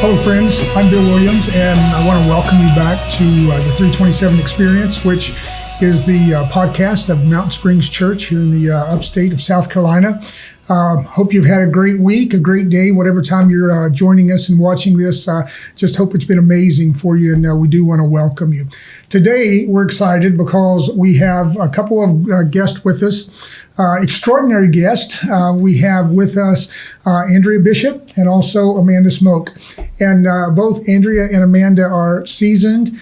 Hello, friends. I'm Bill Williams, and I want to welcome you back to the 327 Experience, which is the podcast of Mountain Springs Church here in the upstate of South Carolina. Hope you've had a great week, a great day, whatever time you're joining us and watching this. Just hope it's been amazing for you, and we do want to welcome you. Today, we're excited because we have a couple of guests with us. Extraordinary guest. We have with us Andrea Bishop and also Amanda Smoak. And both Andrea and Amanda are seasoned,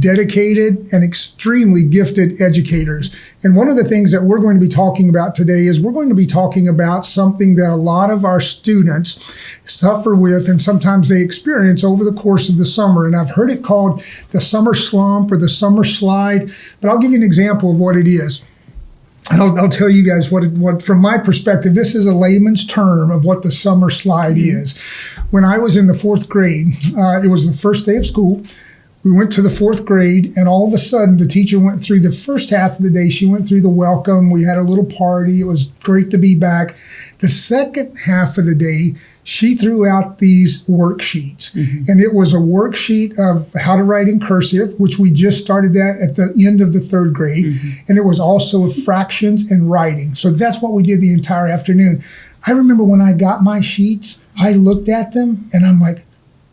dedicated, and extremely gifted educators. And one of the things that we're going to be talking about today is we're going to be talking about something that a lot of our students suffer with and sometimes they experience over the course of the summer. And I've heard it called the summer slump or the summer slide, but I'll give you an example of what it is. And I'll tell you guys what, from my perspective, this is a layman's term of what the summer slide is. When I was in the fourth grade, it was the first day of school. We went to the fourth grade, and all of a sudden, the teacher went through the first half of the day. She went through the welcome. We had a little party. It was great to be back. The second half of the day, she threw out these worksheets. And it was a worksheet of how to write in cursive, which we just started that at the end of the third grade. And it was also fractions and writing. So that's what we did the entire afternoon. I remember when I got my sheets, I looked at them, and I'm like,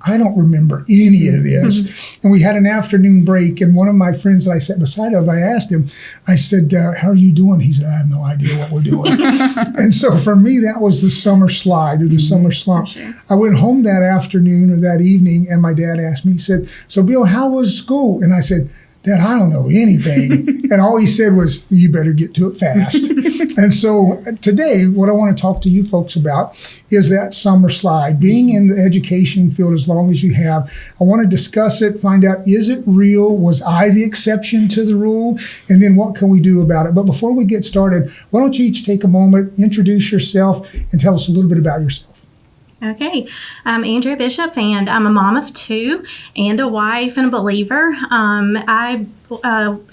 I don't remember any of this. And we had an afternoon break, and one of my friends that I sat beside of, I asked him, I said, how are you doing? He said, I have no idea what we're doing. And so for me, that was the summer slide or the summer slump. Sure. I went home that afternoon or that evening, and my dad asked me, he said, so Bill, how was school? And I said, Dad, I don't know anything. And all he said was, you better get to it fast. And so today, what I want to talk to you folks about is that summer slide. Being in the education field as long as you have, I want to discuss it, find out, is it real? Was I the exception to the rule? And then what can we do about it? But before we get started, why don't you each take a moment, introduce yourself, and tell us a little bit about yourself. Okay, I'm Andrea Bishop, and I'm a mom of two and a wife and a believer. I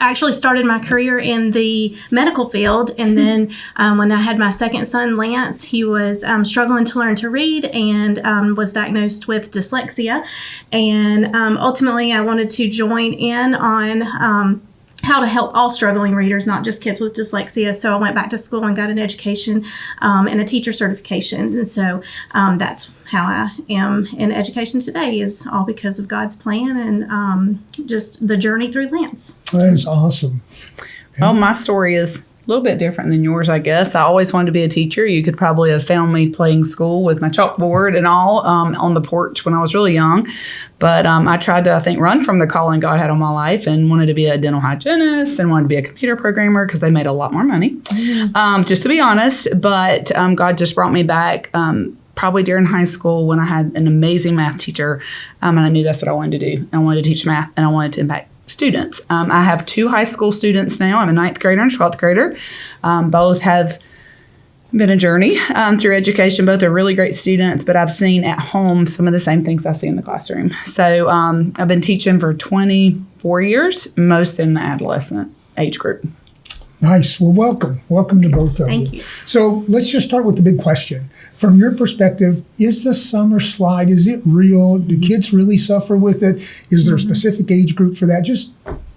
actually started my career in the medical field, and then when I had my second son, Lance, he was struggling to learn to read and was diagnosed with dyslexia. And ultimately, I wanted to join in on how to help all struggling readers, not just kids with dyslexia. So I went back to school and got an education and a teacher certification. And so that's how I am in education today, is all because of God's plan and just the journey through Lance. That is awesome. Well, my story is a little bit different than yours, I guess. I always wanted to be a teacher. You could probably have found me playing school with my chalkboard and all on the porch when I was really young. But I tried to, I think, run from the calling God had on my life and wanted to be a dental hygienist and wanted to be a computer programmer because they made a lot more money, just to be honest. But God just brought me back probably during high school when I had an amazing math teacher, and I knew that's what I wanted to do. I wanted to teach math, and I wanted to impact students. I have two high school students now. I'm a 9th grader and a 12th grader. Both have been a journey through education. Both are really great students, but I've seen at home some of the same things I see in the classroom. So I've been teaching for 24 years, most in the adolescent age group. Nice. Well, welcome. Welcome to both of you. Thank you. So let's just start with the big question. From your perspective, is the summer slide, is it real? Do kids really suffer with it? Is there a specific age group for that? Just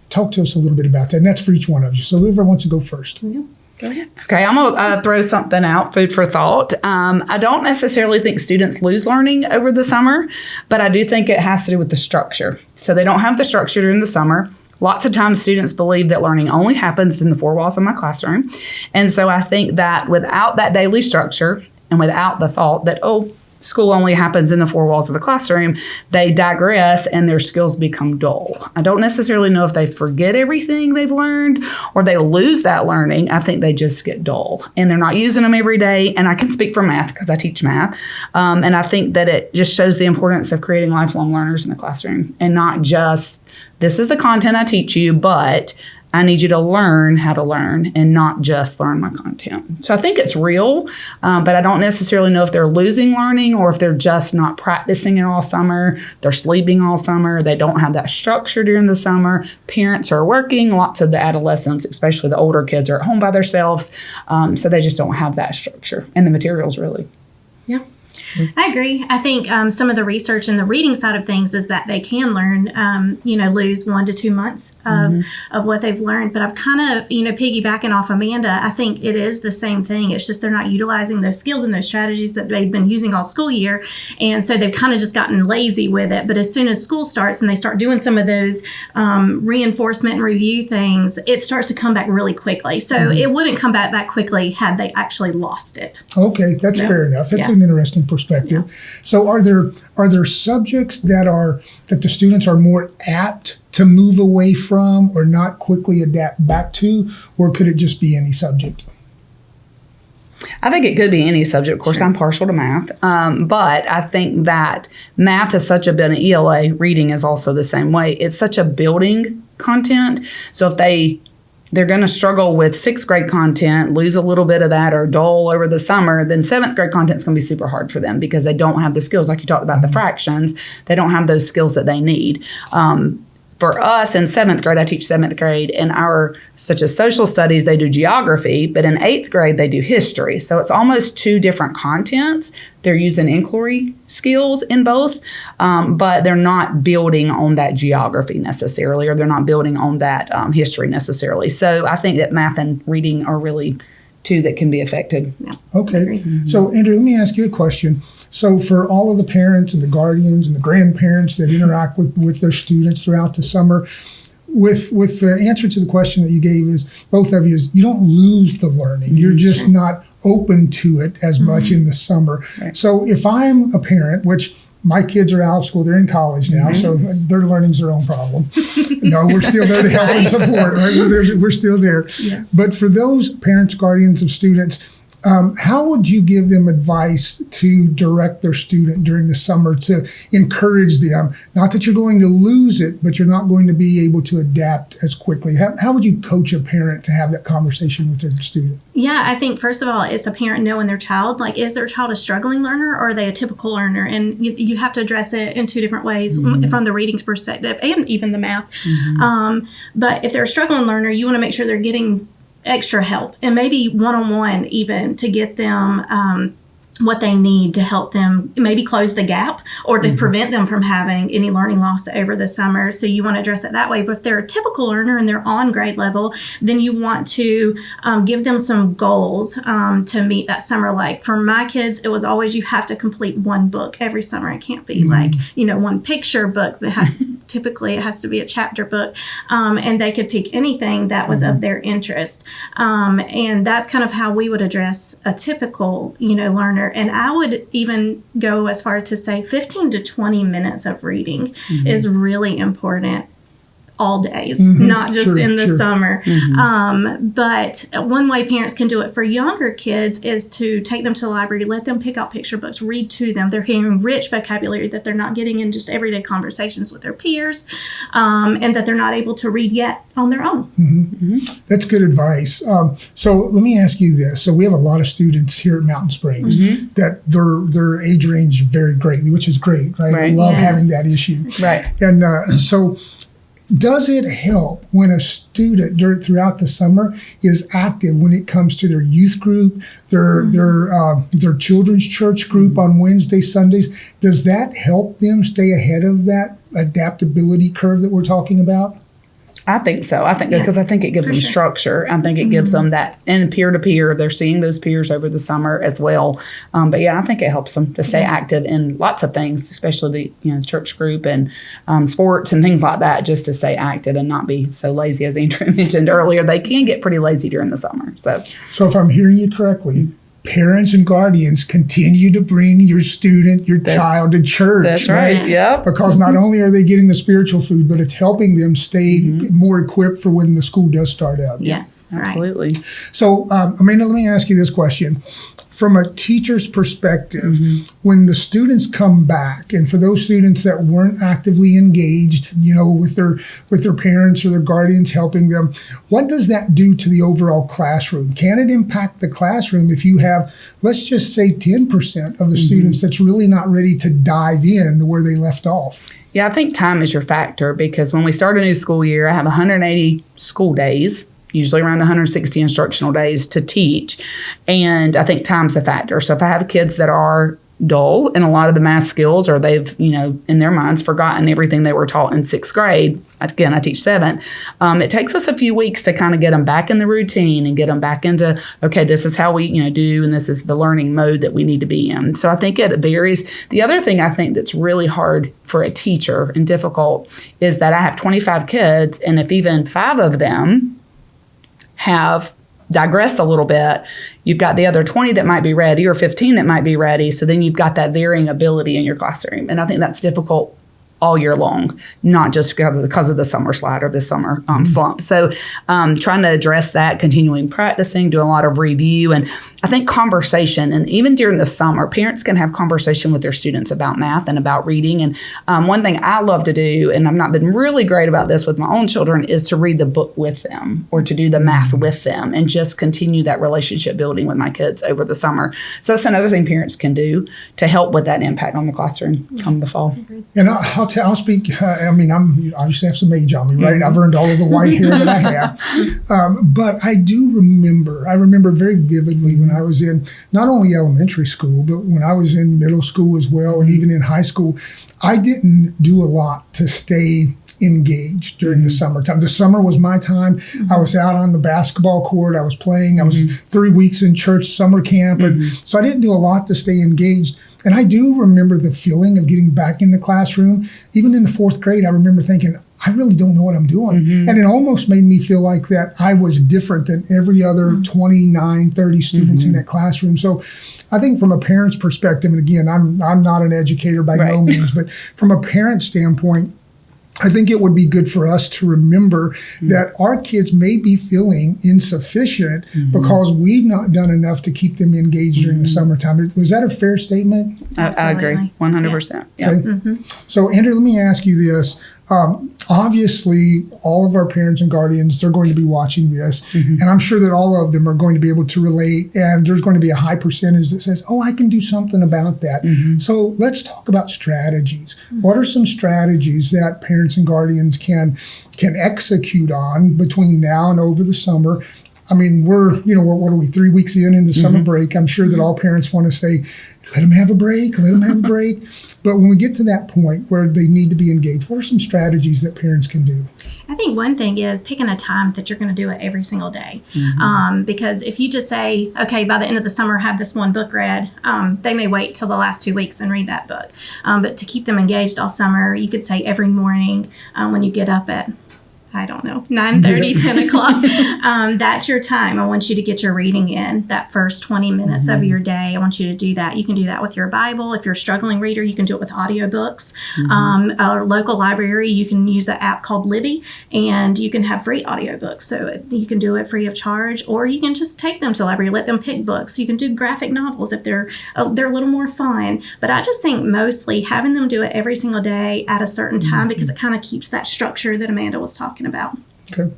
talk to us a little bit about that. And that's for each one of you. So whoever wants to go first. Go ahead. Okay, I'm going to throw something out, food for thought. I don't necessarily think students lose learning over the summer, but I do think it has to do with the structure. So they don't have the structure during the summer. Lots of times students believe that learning only happens in the four walls of my classroom. And so I think that without that daily structure and without the thought that, school only happens in the four walls of the classroom, they digress and their skills become dull. I don't necessarily know if they forget everything they've learned or they lose that learning. I think they just get dull and they're not using them every day. And I can speak for math because I teach math. And I think that it just shows the importance of creating lifelong learners in the classroom and not just, this is the content I teach you, but I need you to learn how to learn and not just learn my content. So I think it's real, but I don't necessarily know if they're losing learning or if they're just not practicing it all summer. They're sleeping all summer. They don't have that structure during the summer. Parents are working. Lots of the adolescents, especially the older kids, are at home by themselves. So they just don't have that structure and the materials really. Yeah. I agree. I think some of the research and the reading side of things is that they can learn, lose 1 to 2 months of what they've learned. But I've kind of, piggybacking off Amanda, I think it is the same thing. It's just they're not utilizing those skills and those strategies that they've been using all school year. And so they've kind of just gotten lazy with it. But as soon as school starts and they start doing some of those reinforcement and review things, it starts to come back really quickly. So it wouldn't come back that quickly had they actually lost it. Okay, that's fair enough. That's an interesting perspective. Yeah. So are there subjects that the students are more apt to move away from or not quickly adapt back to, or could it just be any subject? I think it could be any subject. Of course, I'm partial to math, but I think that math is such a bit, and ELA reading is also the same way. It's such a building content. So if they're going to struggle with 6th grade content, lose a little bit of that or dull over the summer, then 7th grade content is going to be super hard for them because they don't have the skills. Like you talked about the fractions, they don't have those skills that they need. For us in 7th grade, I teach 7th grade, and such as social studies, they do geography, but in 8th grade, they do history. So it's almost 2 different contents. They're using inquiry skills in both, but they're not building on that geography necessarily, or they're not building on that history necessarily. So I think that math and reading are really 2 that can be affected. Yeah. Okay. So, Andrew, let me ask you a question. So for all of the parents and the guardians and the grandparents that interact with their students throughout the summer, with the answer to the question that you gave is, both of you, is you don't lose the learning. You're just not open to it as much in the summer. Right. So if I'm a parent, which my kids are out of school, they're in college now, so their learning's their own problem. No, we're still there to help and support, right? We're still there. Yes. But for those parents, guardians of students, how would you give them advice to direct their student during the summer to encourage them? Not that you're going to lose it, but you're not going to be able to adapt as quickly. How would you coach a parent to have that conversation with their student? Yeah, I think first of all, it's a parent knowing their child. Like, is their child a struggling learner or are they a typical learner? And you have to address it in 2 different ways, from the reading perspective and even the math. But if they're a struggling learner, you want to make sure they're getting extra help, and maybe one-on-one even, to get them what they need to help them maybe close the gap or to prevent them from having any learning loss over the summer. So you want to address it that way. But if they're a typical learner and they're on grade level, then you want to give them some goals to meet that summer. Like for my kids, it was always, you have to complete 1 book every summer. It can't be like, 1 picture book. Typically it has to be a chapter book. And they could pick anything that was of their interest. And that's kind of how we would address a typical, learner. And I would even go as far to say 15 to 20 minutes of reading is really important all days, not just in the summer. But one way parents can do it for younger kids is to take them to the library, let them pick out picture books, read to them. They're hearing rich vocabulary that they're not getting in just everyday conversations with their peers, and that they're not able to read yet on their own. That's good advice. So let me ask you this. So we have a lot of students here at Mountain Springs that their age range vary greatly, which is great, right? I love having that issue. Right. And so does it help when a student throughout the summer is active when it comes to their youth group, their children's church group on Wednesdays, Sundays? Does that help them stay ahead of that adaptability curve that we're talking about? I think so. I think because I think it gives them structure. I think it gives them that, and peer-to-peer, they're seeing those peers over the summer as well. But I think it helps them to stay active in lots of things, especially the church group and sports and things like that, just to stay active and not be so lazy. As Andrew mentioned earlier, they can get pretty lazy during the summer. So if I'm hearing you correctly, parents and guardians continue to bring your student, your child to church. That's right. Yeah. Because not only are they getting the spiritual food, but it's helping them stay more equipped for when the school does start out. Yes, absolutely. Right. So, Amanda, let me ask you this question. From a teacher's perspective, when the students come back, and for those students that weren't actively engaged, with their parents or their guardians helping them, what does that do to the overall classroom? Can it impact the classroom if you have, let's just say, 10% of the students that's really not ready to dive in to where they left off? Yeah, I think time is your factor, because when we start a new school year, I have 180 school days, usually around 160 instructional days to teach. And I think time's the factor. So if I have kids that are dull in a lot of the math skills, or they've, in their minds forgotten everything they were taught in 6th grade. Again, I teach 7th. It takes us a few weeks to kind of get them back in the routine and get them back into, okay, this is how we, do, and this is the learning mode that we need to be in. So I think it varies. The other thing I think that's really hard for a teacher and difficult is that I have 25 kids, and if even 5 of them have digressed a little bit, you've got the other 20 that might be ready, or 15 that might be ready. So then you've got that varying ability in your classroom. And I think that's difficult all year long, not just because of the summer slide or the summer slump. So trying to address that, continuing practicing, doing a lot of review, and I think conversation. And even during the summer, parents can have conversation with their students about math and about reading. And one thing I love to do, and I've not been really great about this with my own children, is to read the book with them or to do the math with them and just continue that relationship building with my kids over the summer. So that's another thing parents can do to help with that impact on the classroom come the fall. And I'll speak. I'm obviously have some age on me, right? I've earned all of the white hair that I have. But I do remember. I remember very vividly when I was in not only elementary school, but when I was in middle school as well, and even in high school, I didn't do a lot to stay engaged during the summertime. The summer was my time. I was out on the basketball court. I was playing. I was 3 weeks in church summer camp, and so I didn't do a lot to stay engaged. And I do remember the feeling of getting back in the classroom. Even in the 4th grade, I remember thinking, I really don't know what I'm doing. And it almost made me feel like that I was different than every other 29, 30 students in that classroom. So I think from a parent's perspective, and again, I'm not an educator by no means, but from a parent standpoint, I think it would be good for us to remember that our kids may be feeling insufficient because we've not done enough to keep them engaged during the summertime. Was that a fair statement? I agree, 100%. Yes. Okay. So, Andrea, let me ask you this. Obviously, all of our parents and guardians, they're going to be watching this, and I'm sure that all of them are going to be able to relate, and there's going to be a high percentage that says, oh, I can do something about that. So let's talk about strategies. What are some strategies that parents and guardians can execute on between now and over the summer? I mean, we're, what are we, 3 weeks in the summer break? I'm sure that all parents want to say, let them have a break, let them have a break. But when we get to that point where they need to be engaged, what are some strategies that parents can do? I think one thing is picking a time that you're going to do it every single day. Because if you just say, okay, by the end of the summer, have this one book read, they may wait till the last 2 weeks and read that book. But to keep them engaged all summer, you could say every morning when you get up at 9:30, 10 o'clock. That's your time. I want you to get your reading in that first 20 minutes of your day. I want you to do that. You can do that with your Bible. If you're a struggling reader, you can do it with audiobooks. Our local library, you can use an app called Libby, and you can have free audiobooks. So you can do it free of charge, or you can just take them to the library, let them pick books. You can do graphic novels if they're a little more fun. But I just think mostly having them do it every single day at a certain time, because it kind of keeps that structure that Amanda was talking about. Okay.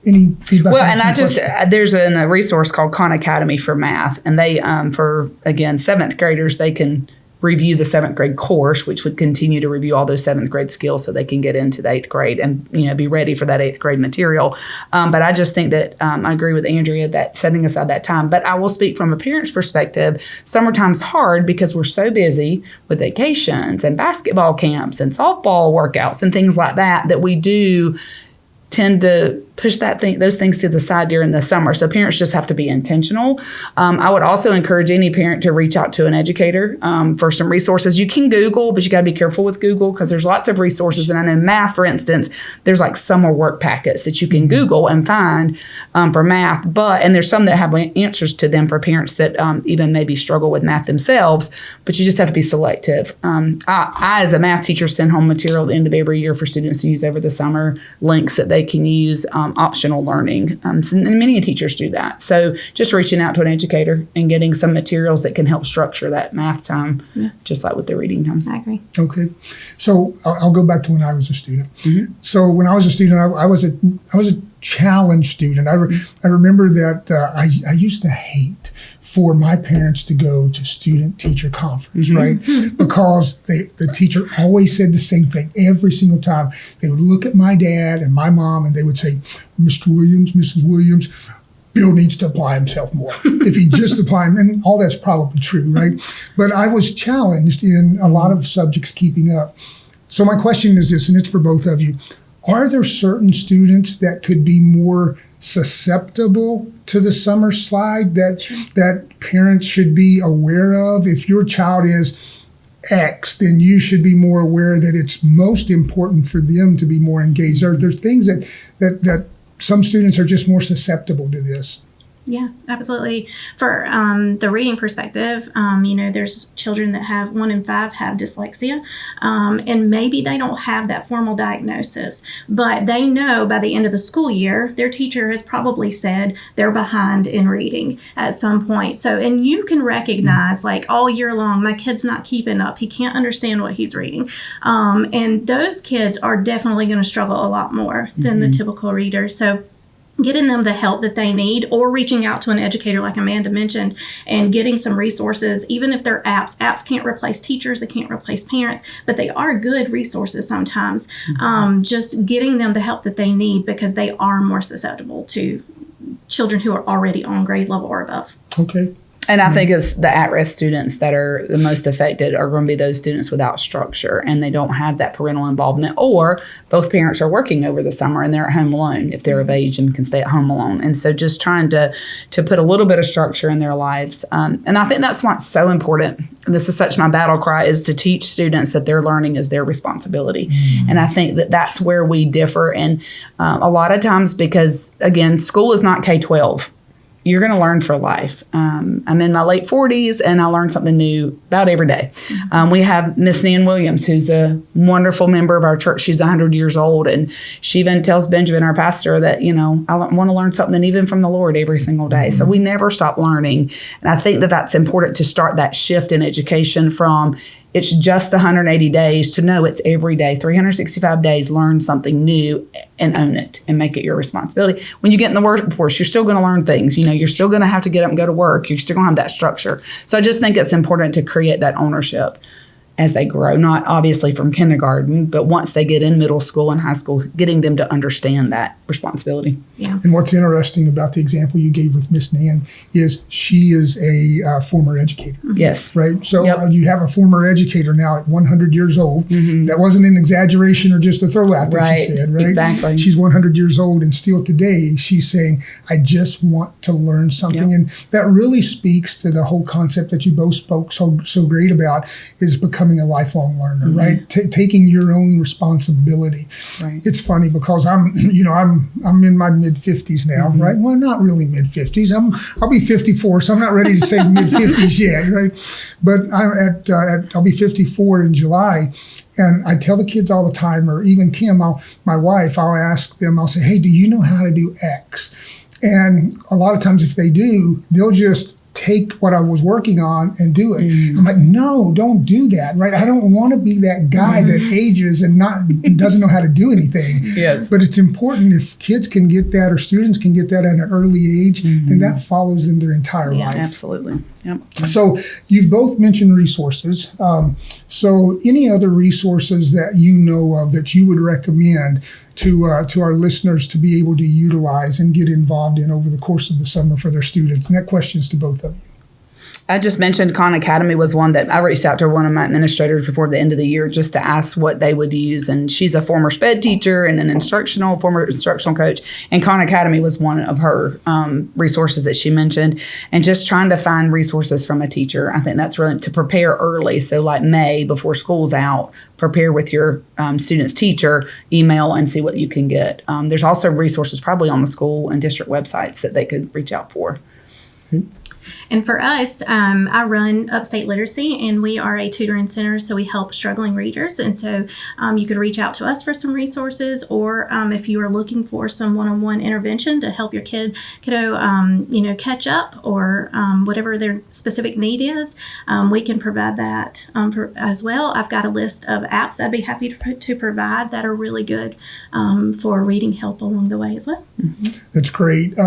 Any feedback? Well, and there's a resource called Khan Academy for Math, and they, for, again, 7th graders, they can review the 7th grade course, which would continue to review all those 7th grade skills so they can get into the 8th grade and, be ready for that 8th grade material. But I just think that I agree with Andrea that setting aside that time. But I will speak from a parent's perspective. Summertime's hard because we're so busy with vacations and basketball camps and softball workouts and things like that we do tend to push those things to the side during the summer. So parents just have to be intentional. I would also encourage any parent to reach out to an educator for some resources. You can Google, but you got to be careful with Google because there's lots of resources. And I know math, for instance, there's like summer work packets that you can Google and find for math. And there's some that have answers to them for parents that even maybe struggle with math themselves, but you just have to be selective. I, as a math teacher, send home material at the end of every year for students to use over the summer, links that they can use, optional learning. And many teachers do that. So just reaching out to an educator and getting some materials that can help structure that math time, just like with the reading time. I agree. Okay. So I'll go back to when I was a student. So when I was a student, I was a challenge student. I remember that I used to hate for my parents to go to student-teacher conference, right? Because the teacher always said the same thing every single time. They would look at my dad and my mom and they would say, Mr. Williams, Mrs. Williams, Bill needs to apply himself more. If he just apply him, and all that's probably true, right? But I was challenged in a lot of subjects keeping up. So my question is this, and it's for both of you. Are there certain students that could be more susceptible to the summer slide that parents should be aware of? If your child is X, then you should be more aware that it's most important for them to be more engaged. Are there things that some students are just more susceptible to this? Yeah, absolutely. For the reading perspective, there's children that have 1 in 5 have dyslexia, and maybe they don't have that formal diagnosis, but they know by the end of the school year, their teacher has probably said they're behind in reading at some point. So, and you can recognize like all year long, my kid's not keeping up. He can't understand what he's reading. And those kids are definitely going to struggle a lot more than the typical reader. So getting them the help that they need, or reaching out to an educator like Amanda mentioned, and getting some resources, even if they're apps. Apps can't replace teachers, they can't replace parents, but they are good resources sometimes. Just getting them the help that they need, because they are more susceptible to children who are already on grade level or above. Okay. And I think it's the at-risk students that are the most affected are going to be those students without structure, and they don't have that parental involvement, or both parents are working over the summer and they're at home alone if they're of age and can stay at home alone. And so just trying to put a little bit of structure in their lives. And I think that's what's so important. And this is such my battle cry, is to teach students that their learning is their responsibility. And I think that that's where we differ. And a lot of times, because again, school is not K-12. You're going to learn for life. I'm in my late 40s, and I learn something new about every day. We have Miss Nan Williams, who's a wonderful member of our church. She's 100 years old, and she even tells Benjamin, our pastor, that, I want to learn something even from the Lord every single day. So we never stop learning. And I think that that's important to start that shift in education from it's just the 180 days to know it's every day, 365 days, learn something new and own it and make it your responsibility. When you get in the workforce, you're still going to learn things. You're still going to have to get up and go to work. You're still going to have that structure. So I just think it's important to create that ownership as they grow, not obviously from kindergarten, but once they get in middle school and high school, getting them to understand that responsibility. Yeah. And what's interesting about the example you gave with Miss Nan is she is a former educator. Yes. Right? So you have a former educator now at 100 years old. That wasn't an exaggeration or just a throwout that you said, right? Exactly. She's 100 years old, and still today she's saying, I just want to learn something. And that really speaks to the whole concept that you both spoke so great about, is becoming a lifelong learner, right? Taking your own responsibility. Right. It's funny because I'm in my mid 50s now, right? Well, not really mid 50s. I'll be 54, so I'm not ready to say mid 50s yet, right? But I'll be 54 in July. And I tell the kids all the time, or even Kim, my wife, I'll ask them, I'll say, hey, do you know how to do X? And a lot of times if they do, they'll just take what I was working on and do it. I'm like, no, don't do that, right? I don't want to be that guy that ages and doesn't know how to do anything. Yes. But it's important, if kids can get that, or students can get that at an early age, then that follows them their entire life. Absolutely. Yep. So you've both mentioned resources. So any other resources that you know of that you would recommend to our listeners to be able to utilize and get involved in over the course of the summer for their students? And that question's to both of you. I just mentioned Khan Academy was one that I reached out to one of my administrators before the end of the year just to ask what they would use. And she's a former SPED teacher and former instructional coach. And Khan Academy was one of her resources that she mentioned. And just trying to find resources from a teacher. I think that's really to prepare early. So like May, before school's out, prepare with your student's teacher, email, and see what you can get. There's also resources probably on the school and district websites that they could reach out for. And for us, I run Upstate Literacy, and we are a tutoring center, so we help struggling readers. And so you could reach out to us for some resources, or if you are looking for some one-on-one intervention to help your kiddo, catch up, or whatever their specific need is, we can provide that as well. I've got a list of apps I'd be happy to provide that are really good for reading help along the way as well. That's great.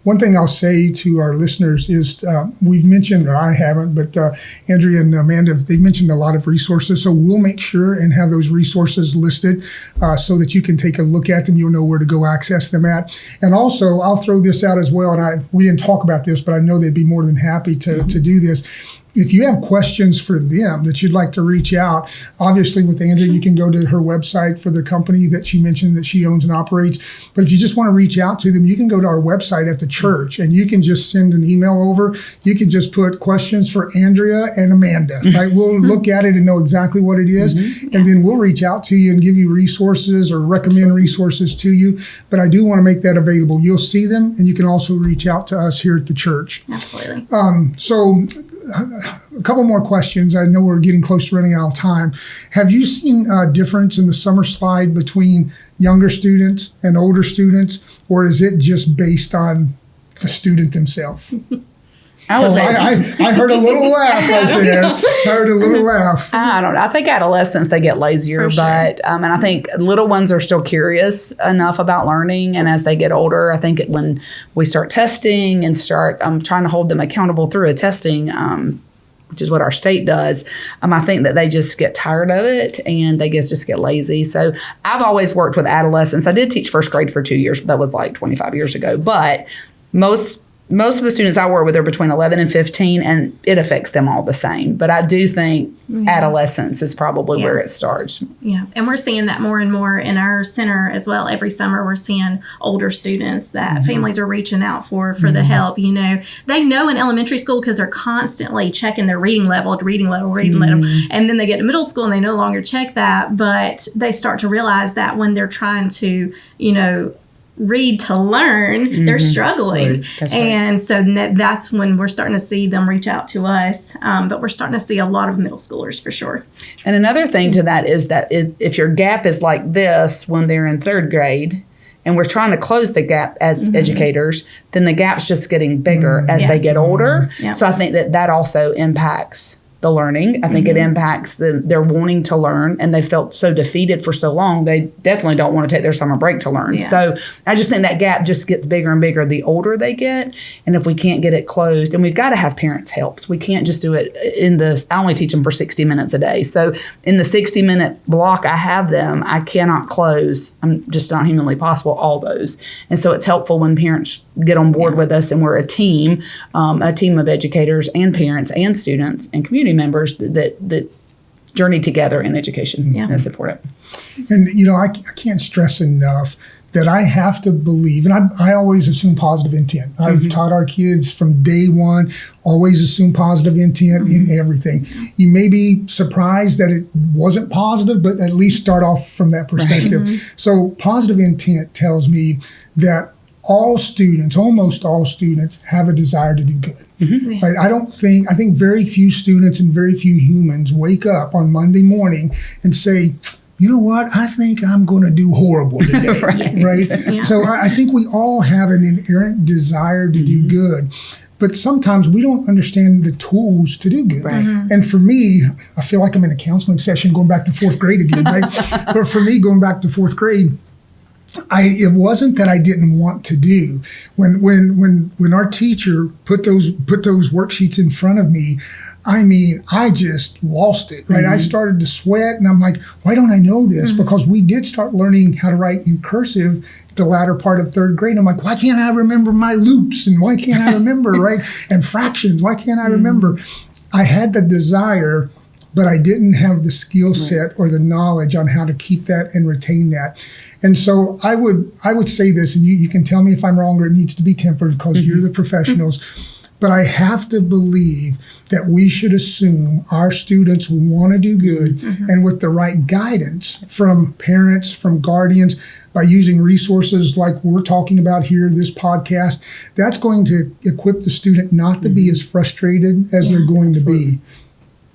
one thing I'll say to our listeners is we've mentioned, or I haven't, but Andrea and Amanda, they've mentioned a lot of resources. So we'll make sure and have those resources listed so that you can take a look at them. You'll know where to go access them at. And also, I'll throw this out as well. And we didn't talk about this, but I know they'd be more than happy to do this. If you have questions for them that you'd like to reach out, obviously with Andrea, you can go to her website for the company that she mentioned that she owns and operates. But if you just want to reach out to them, you can go to our website at the church and you can just send an email over. You can just put questions for Andrea and Amanda. Right? We'll look at it and know exactly what it is. And then we'll reach out to you and give you resources or recommend resources to you. But I do want to make that available. You'll see them and you can also reach out to us here at the church. Absolutely. So a couple more questions. I know we're getting close to running out of time. Have you seen a difference in the summer slide between younger students and older students, or is it just based on the student themselves? I would say I heard a little laugh right there. I heard a little laugh. I don't know. I think adolescents, they get lazier, but and I think little ones are still curious enough about learning. And as they get older, I think when we start testing and start trying to hold them accountable through a testing, which is what our state does, I think that they just get tired of it and they just get lazy. So I've always worked with adolescents. I did teach first grade for 2 years, but that was like 25 years ago. But most of the students I work with are between 11 and 15, and it affects them all the same. But I do think adolescence is probably where it starts. Yeah, and we're seeing that more and more in our center as well. Every summer we're seeing older students that families are reaching out for the help. You know, they know in elementary school because they're constantly checking their reading level. And then they get to middle school and they no longer check that. But they start to realize that when they're trying to, read to learn, they're struggling. Right. And so that's when we're starting to see them reach out to us. But we're starting to see a lot of middle schoolers for sure. And another thing to that is that if your gap is like this when they're in third grade, and we're trying to close the gap as educators, then the gap's just getting bigger as they get older. So I think that also impacts the learning. I think it impacts their wanting to learn, and they felt so defeated for so long. They definitely don't want to take their summer break to learn. Yeah. So I just think that gap just gets bigger and bigger the older they get. And if we can't get it closed, and we've got to have parents help. We can't just do it I only teach them for 60 minutes a day. So in the 60-minute block I have them, I cannot close. I'm just not humanly possible, all those. And so it's helpful when parents get on board with us and we're a team of educators and parents and students and community members that journey together in education. That's important. And I can't stress enough that I have to believe, and I always assume positive intent. I've taught our kids from day one, always assume positive intent in everything. You may be surprised that it wasn't positive, but at least start off from that perspective. So positive intent tells me that almost all students have a desire to do good. Right? I think very few students and very few humans wake up on Monday morning and say, you know what, I think I'm going to do horrible today. Right? Yeah. So I think we all have an inherent desire to do good. But sometimes we don't understand the tools to do good. And for me, I feel like I'm in a counseling session going back to fourth grade again. Right? But for me, going back to fourth grade, it wasn't that I didn't want to do. When our teacher put those worksheets in front of me, I just lost it, right? I started to sweat, and I'm like, why don't I know this? Because we did start learning how to write in cursive the latter part of third grade. I'm like, why can't I remember my loops? And why can't I remember, right? And fractions, why can't I remember? I had the desire, but I didn't have the skill set or the knowledge on how to keep that and retain that. And so I would say this, and you can tell me if I'm wrong or it needs to be tempered because you're the professionals, but I have to believe that we should assume our students want to do good, and with the right guidance from parents, from guardians, by using resources like we're talking about here, this podcast, that's going to equip the student not to be as frustrated as they're going to be.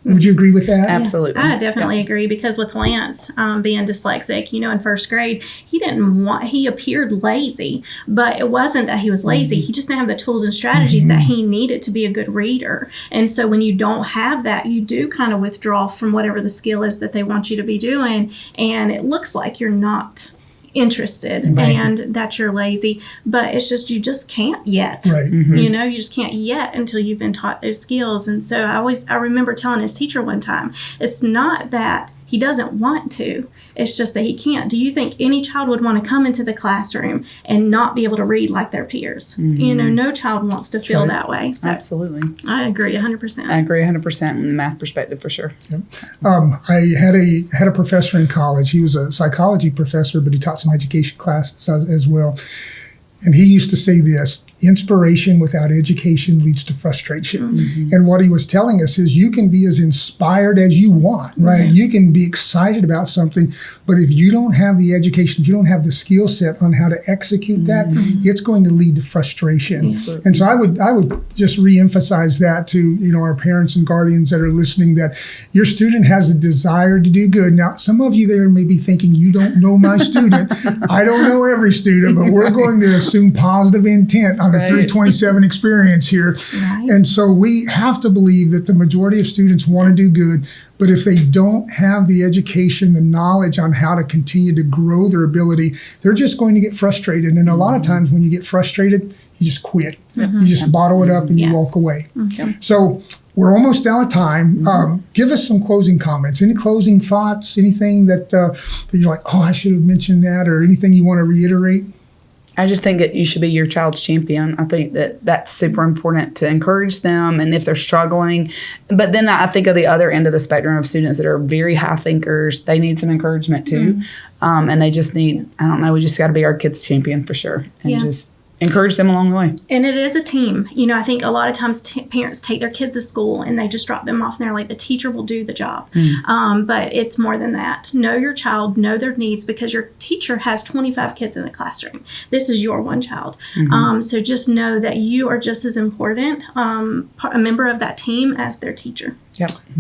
Would you agree with that? Absolutely. I definitely agree, because with Lance being dyslexic, in first grade, he appeared lazy, but it wasn't that he was lazy. He just didn't have the tools and strategies that he needed to be a good reader. And so when you don't have that, you do kind of withdraw from whatever the skill is that they want you to be doing. And it looks like you're not interested and that you're lazy, but it's just you just can't yet. Right. You know, you just can't yet until you've been taught those skills. And so I remember telling his teacher one time, it's not that he doesn't want to, it's just that he can't. Do you think any child would want to come into the classroom and not be able to read like their peers? You know, no child wants to feel that way. So Absolutely. I agree 100%. I agree 100% in the math perspective for sure. Yep. I had a professor in college. He was a psychology professor, but he taught some education classes as well. And he used to say this: inspiration without education leads to frustration. And what he was telling us is you can be as inspired as you want, right? You can be excited about something, but if you don't have the education, if you don't have the skill set on how to execute that, it's going to lead to frustration. And so I would just reemphasize that to, you know, our parents and guardians that are listening, that your student has a desire to do good. Now, some of you there may be thinking, you don't know my student. I don't know every student, but we're going to assume positive intent on the 327 experience here. And so we have to believe that the majority of students want to do good, but if they don't have the education, the knowledge on how to continue to grow their ability, they're just going to get frustrated. And a lot of times when you get frustrated, you just quit. You just bottle it up and you walk away. So we're almost out of time. Give us some closing comments. Any closing thoughts? Anything that you're like, oh, I should have mentioned that, or anything you want to reiterate? I just think that you should be your child's champion. I think that that's super important to encourage them, and if they're struggling. But then I think of the other end of the spectrum of students that are very high thinkers. They need some encouragement too. And they just need, I don't know, we just got to be our kids' champion for sure. And just encourage them along the way. And it is a team. You know, I think a lot of times parents take their kids to school and they just drop them off and they're like, the teacher will do the job. But it's more than that. Know your child, know their needs, because your teacher has 25 kids in the classroom. This is your one child. So just know that you are just as important, a member of that team, as their teacher.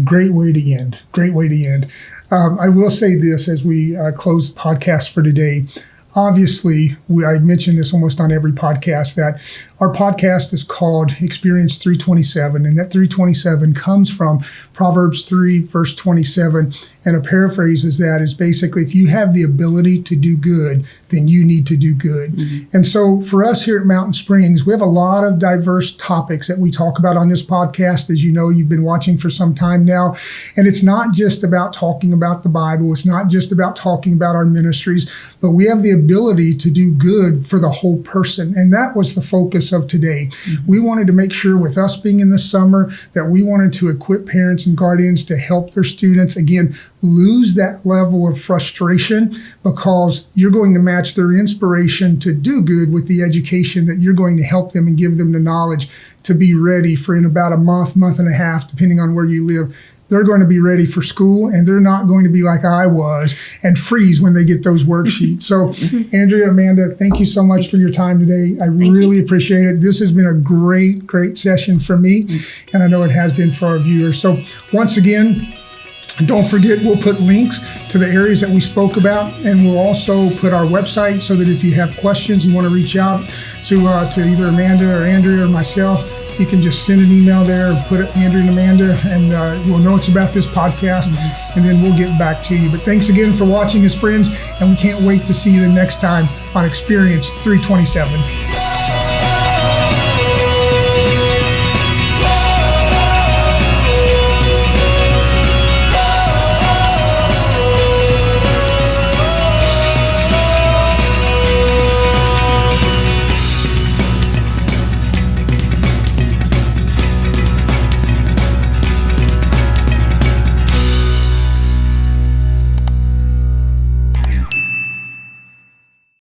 Great way to end. Great way to end. I will say this as we close the podcast for today. Obviously, I mention this almost on every podcast, that our podcast is called Experience 327, and that 327 comes from Proverbs 3, verse 27, and a paraphrase is that is basically, if you have the ability to do good, then you need to do good. And so for us here at Mountain Springs, we have a lot of diverse topics that we talk about on this podcast. As you know, you've been watching for some time now, and it's not just about talking about the Bible. It's not just about talking about our ministries, but we have the ability to do good for the whole person. And that was the focus of today. We wanted to make sure, with us being in the summer, that we wanted to equip parents and guardians to help their students, again, lose that level of frustration, because you're going to match their inspiration to do good with the education that you're going to help them and give them the knowledge to be ready for, in about a month and a half, depending on where you live. They're going to be ready for school, and they're not going to be like I was and freeze when they get those worksheets. So, Andrea, Amanda, thank you so much for your time today. I really appreciate it. This has been a great, great session for me, and I know it has been for our viewers. So, once again, don't forget, we'll put links to the areas that we spoke about, and we'll also put our website so that if you have questions, you want to reach out to either Amanda or Andrea or myself, you can just send an email there, put it Andrea and Amanda, and we'll know it's about this podcast, and then we'll get back to you. But thanks again for watching us, friends, and we can't wait to see you the next time on Experience 327.